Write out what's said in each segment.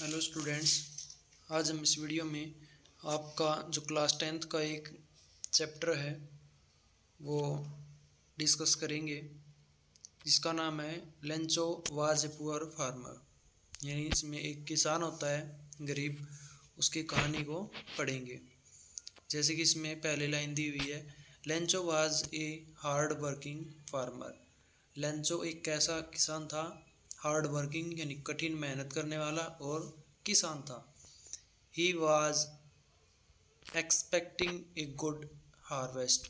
Hello students. आज हम इस वीडियो में आपका जो क्लास 10th का एक चैप्टर है वो डिस्कस करेंगे, जिसका नाम है Lencho was a poor farmer. यानी इसमें एक किसान होता है गरीब, उसकी कहानी को पढ़ेंगे। जैसे कि इसमें पहली लाइन दी हुई है, Lencho was a hard working farmer. Lencho एक कैसा किसान था? हार्ड वर्किंग यानी कठिन मेहनत करने वाला और किसान था। He was expecting a good harvest.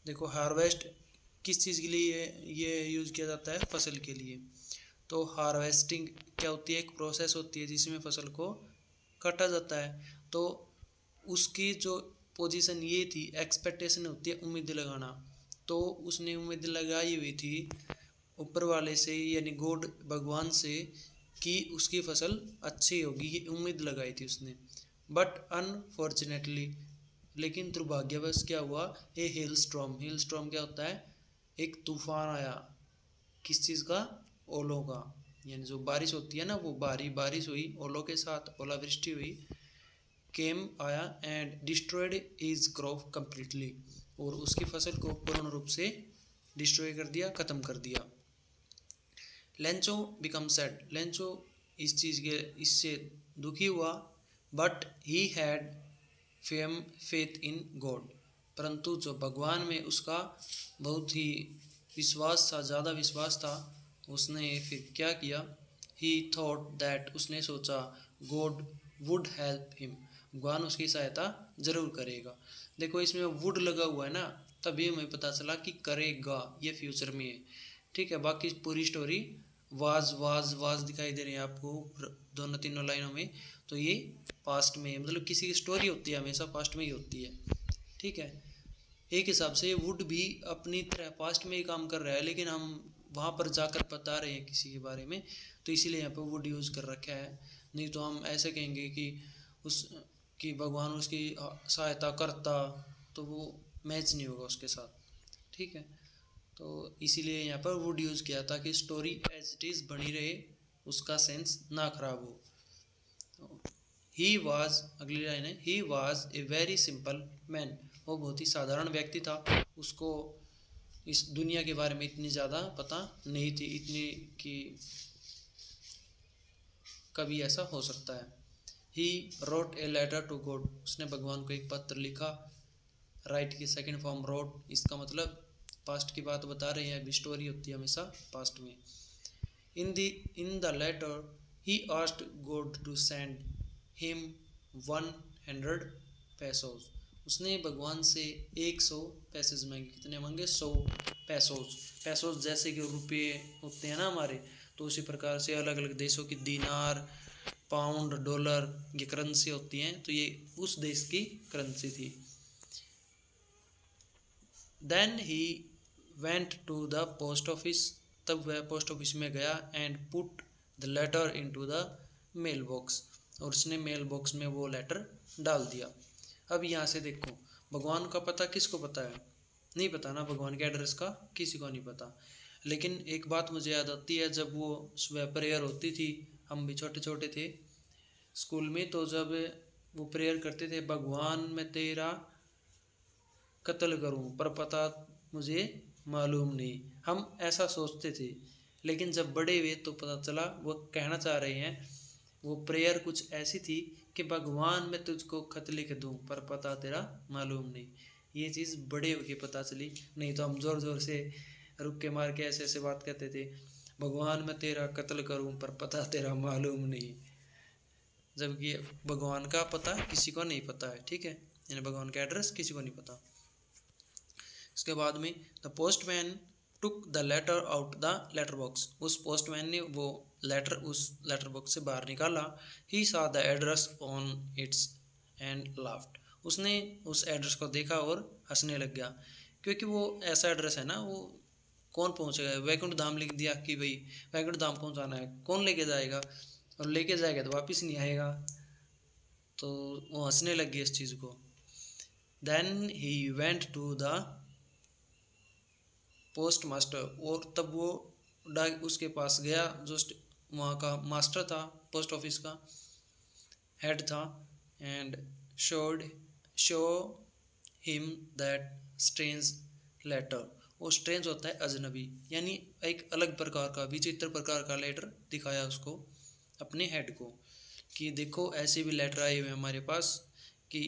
देखो, हार्वेस्ट किस चीज़ के लिए ये यूज़ किया जाता है? फसल के लिए। तो हार्वेस्टिंग क्या होती है? एक प्रोसेस होती है जिसमें फसल को काटा जाता है। तो उसकी जो पोजीशन ये थी, एक्सपेक्टेशन होती है उम्मीद लगाना। तो उसने उम्मीद लगाई हुई थी ऊपर वाले से, यानी गॉड, भगवान से, कि उसकी फसल अच्छी होगी, ये उम्मीद लगाई थी उसने। बट अनफॉर्चुनेटली, लेकिन दुर्भाग्यवश क्या हुआ? ए हेल स्टॉर्म। हेल स्टॉर्म क्या होता है? एक तूफान आया। किस चीज़ का? ओलों का। यानी जो बारिश होती है ना, वो भारी बारिश हुई, ओलों के साथ ओलावृष्टि हुई। केम आया and destroyed is crop completely, और उसकी फसल को पूर्ण रूप से डिस्ट्रॉय कर दिया, ख़त्म कर दिया। Lencho become sad. लेंचो इससे दुखी हुआ। But he had faith in God. परंतु जो भगवान में उसका बहुत ही विश्वास था, ज़्यादा विश्वास था। उसने फिर क्या किया? ही थॉट दैट, उसने सोचा, गॉड वुड हेल्प हिम, भगवान उसकी सहायता जरूर करेगा। देखो, इसमें वुड लगा हुआ है ना, तभी हमें पता चला कि करेगा, ये फ्यूचर में है। ठीक है, बाकी पूरी स्टोरी वाज वाज वाज दिखाई दे रही है आपको दोनों तीनों लाइनों में। तो ये पास्ट में, मतलब किसी की स्टोरी होती है हमेशा पास्ट में ही होती है। ठीक है, एक हिसाब से वुड भी अपनी तरह पास्ट में ही काम कर रहा है, लेकिन हम वहाँ पर जाकर बता रहे हैं किसी के बारे में, तो इसीलिए यहाँ पर वुड यूज़ कर रखा है। नहीं तो हम ऐसे कहेंगे कि उस कि भगवान उसकी सहायता करता, तो वो मैच नहीं होगा उसके साथ। ठीक है, तो इसीलिए यहाँ पर वुड यूज़ किया ताकि स्टोरी एज इट इज़ बनी रहे, उसका सेंस ना खराब हो। तो ही वाज, अगली लाइन है, he was a very simple man. वो बहुत ही साधारण व्यक्ति था। उसको इस दुनिया के बारे में इतनी ज़्यादा पता नहीं थी, इतनी कि कभी ऐसा हो सकता है। He wrote a letter to God. उसने भगवान को एक पत्र लिखा। राइट की सेकंड फॉर्म रोट, इसका मतलब पास्ट की बात बता रहे हैं। अभी स्टोरी होती है हमेशा पास्ट में। In the letter he asked God to send him 100 pesos. उसने भगवान से 100 पैसेज मांगे। कितने मांगे? 100 पैसोज। पैसोज जैसे कि रुपये होते हैं ना हमारे, तो उसी प्रकार से अलग अलग देशों की दीनार, पाउंड, डॉलर, ये करेंसी होती हैं। तो ये उस देश की करेंसी थी। Then he went to the post office. तब वह पोस्ट ऑफिस में गया and put the letter into the mail box, और उसने मेल बॉक्स में वो लेटर डाल दिया। अब यहाँ से देखो, भगवान का पता किसको पता है? नहीं पता ना, भगवान के एड्रेस का किसी को नहीं पता। लेकिन एक बात मुझे याद आती है, जब वो सुबह प्रेयर होती थी, हम भी छोटे छोटे थे स्कूल में, तो जब वो प्रेयर करते थे, भगवान मैं तेरा कत्ल करूं पर पता मुझे मालूम नहीं, हम ऐसा सोचते थे। लेकिन जब बड़े हुए तो पता चला वो कहना चाह रहे हैं, वो प्रेयर कुछ ऐसी थी कि भगवान मैं तुझको खत लिख दूं पर पता तेरा मालूम नहीं। ये चीज़ बड़े होके पता चली, नहीं तो हम ज़ोर ज़ोर से रुक के मार के ऐसे ऐसे बात कहते थे, भगवान मैं तेरा कत्ल करूं पर पता तेरा मालूम नहीं। जबकि भगवान का पता किसी को नहीं पता है। ठीक है, यानी भगवान का एड्रेस किसी को नहीं पता। इसके बाद में the postman took the letter out the letter box. उस पोस्टमैन ने वो लेटर उस लेटर बॉक्स से बाहर निकाला। He saw the address on its and laughed. उसने उस एड्रेस को देखा और हंसने लग गया, क्योंकि वो ऐसा एड्रेस है ना, वो कौन पहुंचेगा? वैकुंठ धाम लिख दिया कि भाई वैकुंठ धाम पहुंचाना है, कौन लेके जाएगा? और लेके जाएगा तो वापस नहीं आएगा। तो वो हंसने लग गया इस चीज़ को। Then he went to the post master, और तब वो डाक उसके पास गया, जो वहाँ का मास्टर था पोस्ट ऑफिस का। हेड था and show him that strange letter. वो स्ट्रेंज होता है अजनबी, यानी एक अलग प्रकार का विचित्र प्रकार का लेटर दिखाया उसको अपने हेड को कि देखो ऐसे भी लेटर आए हुए हमारे पास कि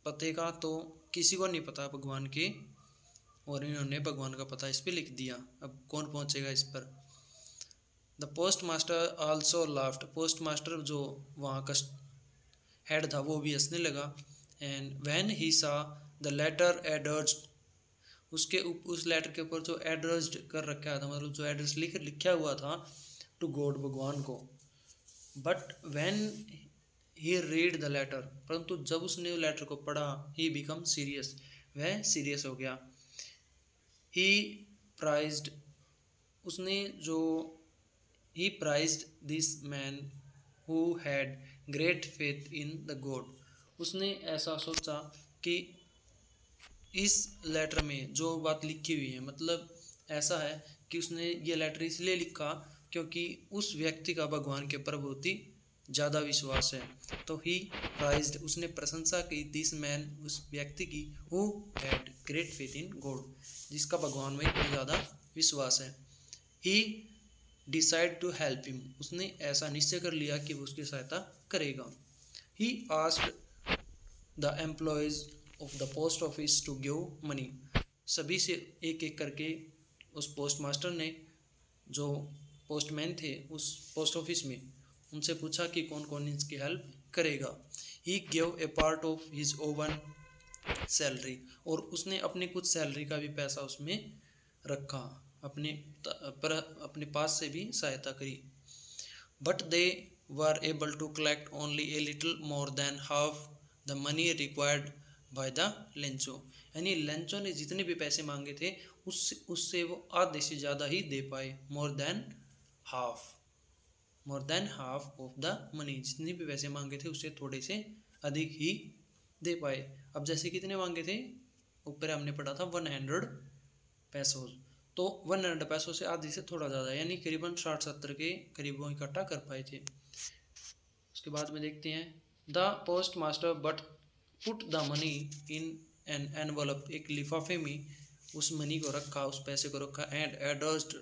पते का तो किसी को नहीं पता भगवान के, और इन्होंने भगवान का पता इस पर लिख दिया, अब कौन पहुंचेगा इस पर। The post master also laughed. Post master जो वहाँ का हेड था वो भी हंसने लगा। एंड व्हेन ही सा द लेटर एड्रेस्ड, उसके उस लेटर के ऊपर जो एड्रेस्ड कर रखा था, मतलब जो एड्रेस लिखा हुआ था टू गॉड, भगवान को। But when he read the letter, परंतु जब उसने लेटर को पढ़ा, ही बिकम सीरियस, वह सीरियस हो गया। ही प्राइज्ड, उसने जो he praised this man who had great faith in the God. उसने ऐसा सोचा कि इस लेटर में जो बात लिखी हुई है, मतलब ऐसा है कि उसने ये लेटर इसलिए लिखा क्योंकि उस व्यक्ति का भगवान के ऊपर बहुत ही ज़्यादा विश्वास है। तो ही प्राइज्ड, उसने प्रशंसा की दिस मैन, उस व्यक्ति की, who had great faith in God, जिसका भगवान में इतना ज़्यादा विश्वास है। ही डिसाइड टू हेल्प हिम, उसने ऐसा निश्चय कर लिया कि वो उसकी सहायता करेगा। He asked the employees of the post office to give money, सभी से एक एक करके उस पोस्ट मास्टर ने, जो पोस्टमैन थे उस पोस्ट ऑफिस में, उनसे पूछा कि कौन कौन इसकी हेल्प करेगा। He give a part of his own salary, और उसने अपने कुछ सैलरी का भी पैसा उसमें रखा, अपने पास से भी सहायता करी। But they were able to collect only a little more than half the money required by the Lencho, यानी लेंचो ने जितने भी पैसे मांगे थे उससे वो आधे से ज़्यादा ही दे पाए। मोर than half of the money, जितने भी पैसे मांगे थे उससे थोड़े से अधिक ही दे पाए। अब जैसे कितने मांगे थे, ऊपर हमने पढ़ा था 100 पैसों, तो 100 पैसों से आधी से थोड़ा ज़्यादा, यानी करीबन 60-70 के करीब वो इकट्ठा कर पाए थे। उसके बाद में देखते हैं the post master but put the money in an envelope, एक लिफाफे में उस मनी को रखा, उस पैसे को रखा, and addressed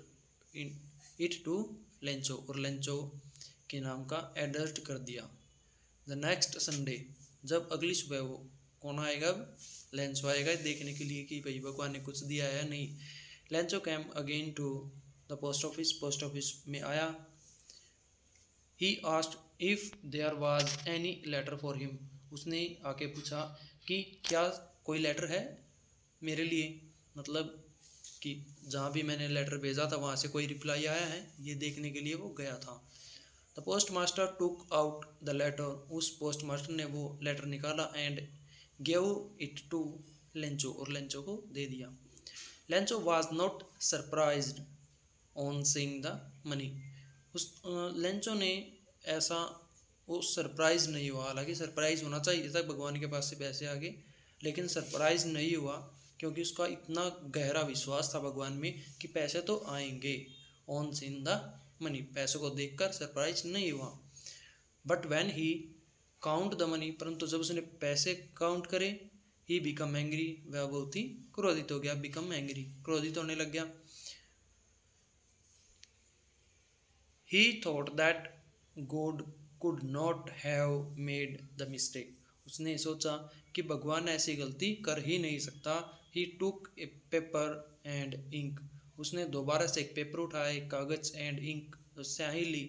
in it to Lencho, और लेंचो के नाम का एड्रेस्ड कर दिया। द नेक्स्ट संडे, जब अगली सुबह वो कौन आएगा, लेंचो आएगा देखने के लिए कि भाई भगवान ने कुछ दिया है नहीं। Lencho came again to the post office, post office में आया। He asked if there was any letter for him, उसने आके पूछा कि क्या कोई लेटर है मेरे लिए, मतलब कि जहाँ भी मैंने लेटर भेजा था वहाँ से कोई रिप्लाई आया है, ये देखने के लिए वो गया था। The post master took out the letter, उस पोस्ट मास्टर ने वो लेटर निकाला and gave it to Lencho, और लेंचो को दे दिया। Lencho was not surprised on seeing the money, उस लेंचो ने ऐसा वो सरप्राइज नहीं हुआ, हालांकि सरप्राइज होना चाहिए था, भगवान के पास से पैसे आ गए, लेकिन सरप्राइज नहीं हुआ क्योंकि उसका इतना गहरा विश्वास था भगवान में कि पैसे तो आएंगे। ऑन सीन द मनी, पैसों को देखकर सरप्राइज नहीं हुआ। But when he count the money, परंतु जब उसने पैसे काउंट करे, ही बिकम एंग्री, वह बहुत ही क्रोधित हो गया। बिकम एंग्री, क्रोधित होने लग गया। ही thought that God could not have made the mistake, उसने सोचा कि भगवान ऐसी गलती कर ही नहीं सकता। ही टुक ए पेपर एंड इंक, उसने दोबारा से एक पेपर उठाया, एक कागज, एंड इंक, स्याही ली,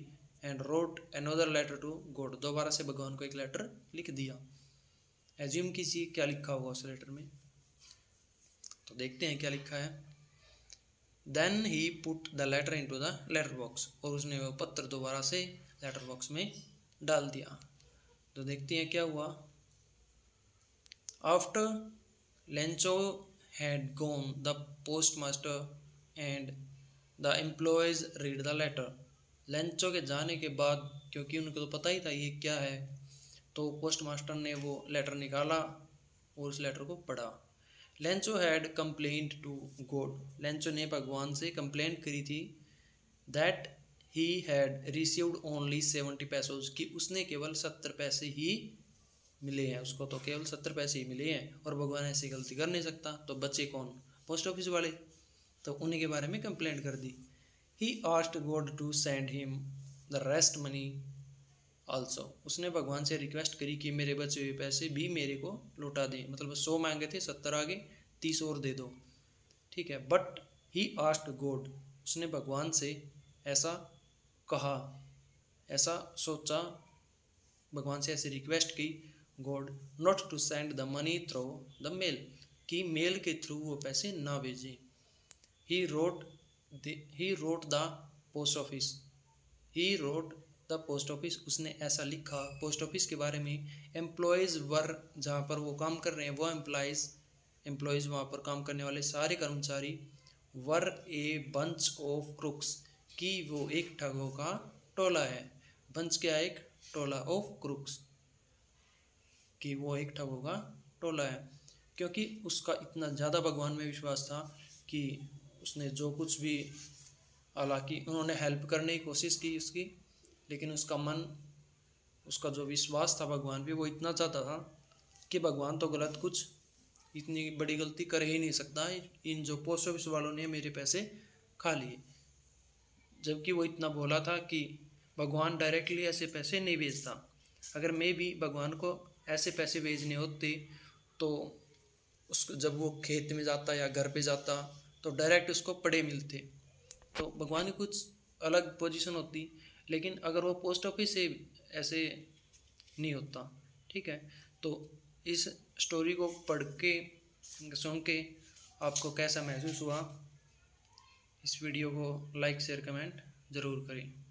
and wrote another letter to God, दोबारा से भगवान को एक लेटर लिख दिया। एज्यूम कीजिए क्या लिखा होगा उस लेटर में, तो देखते हैं क्या लिखा है। Then he put the letter into the letter box, और उसने वो पत्र दोबारा से लेटर बॉक्स में डाल दिया। तो देखते हैं क्या हुआ। After Lencho had gone the post master and the employees read the letter, Lencho के जाने के बाद, क्योंकि उनको तो पता ही था ये क्या है, तो पोस्ट मास्टर ने वो लेटर निकाला और उस लेटर को पढ़ा। Lencho had complained to God, Lencho ने भगवान से कंप्लेंट करी थी that he had received only 70 pesos, कि उसने केवल 70 पैसे ही मिले हैं, उसको तो केवल 70 पैसे ही मिले हैं, और भगवान ऐसी गलती कर नहीं सकता। तो बचे कौन? पोस्ट ऑफिस वाले। तो उन्हीं के बारे में कंप्लेंट कर दी। He asked God to send him the rest money also, उसने भगवान से रिक्वेस्ट करी कि मेरे बचे हुए पैसे भी मेरे को लौटा दें। मतलब 100 मांगे थे, 70 आ गए, 30 और दे दो, ठीक है। बट ही आस्क्ड गॉड, उसने भगवान से ऐसा कहा, ऐसा सोचा, भगवान से ऐसे रिक्वेस्ट की, God not to send the money through the mail, कि मेल के थ्रू वो पैसे ना भेजें। He wrote the post office, he wrote the post office, उसने ऐसा लिखा पोस्ट ऑफिस के बारे में। एम्प्लॉयज़ वर, जहाँ पर वो काम कर रहे हैं वो एम्प्लॉयज़ वहाँ पर काम करने वाले सारे कर्मचारी, वर ए बंच ऑफ क्रुक्स, कि वो एक ठगों का टोला है। बंच क्या? एक टोला, ऑफ क्रुक्स, कि वो एक ठगों का टोला है। क्योंकि उसका इतना ज़्यादा भगवान में विश्वास था कि उसने जो कुछ भी, हालांकि उन्होंने हेल्प करने की कोशिश की उसकी, लेकिन उसका मन, उसका जो विश्वास था भगवान पे वो इतना ज़्यादा था कि भगवान तो गलत कुछ, इतनी बड़ी गलती कर ही नहीं सकता, इन जो पोस्ट ऑफिस वालों ने मेरे पैसे खा लिए। जबकि वो इतना बोला था कि भगवान डायरेक्टली ऐसे पैसे नहीं भेजता, अगर मैं भी भगवान को ऐसे पैसे भेजने होते तो उसको, जब वो खेत में जाता या घर पे जाता तो डायरेक्ट उसको पड़े मिलते, तो भगवान की कुछ अलग पोजीशन होती। लेकिन अगर वो पोस्ट ऑफिस से ऐसे नहीं होता, ठीक है। तो इस स्टोरी को पढ़ के, सुन के आपको कैसा महसूस हुआ? इस वीडियो को लाइक शेयर कमेंट ज़रूर करें।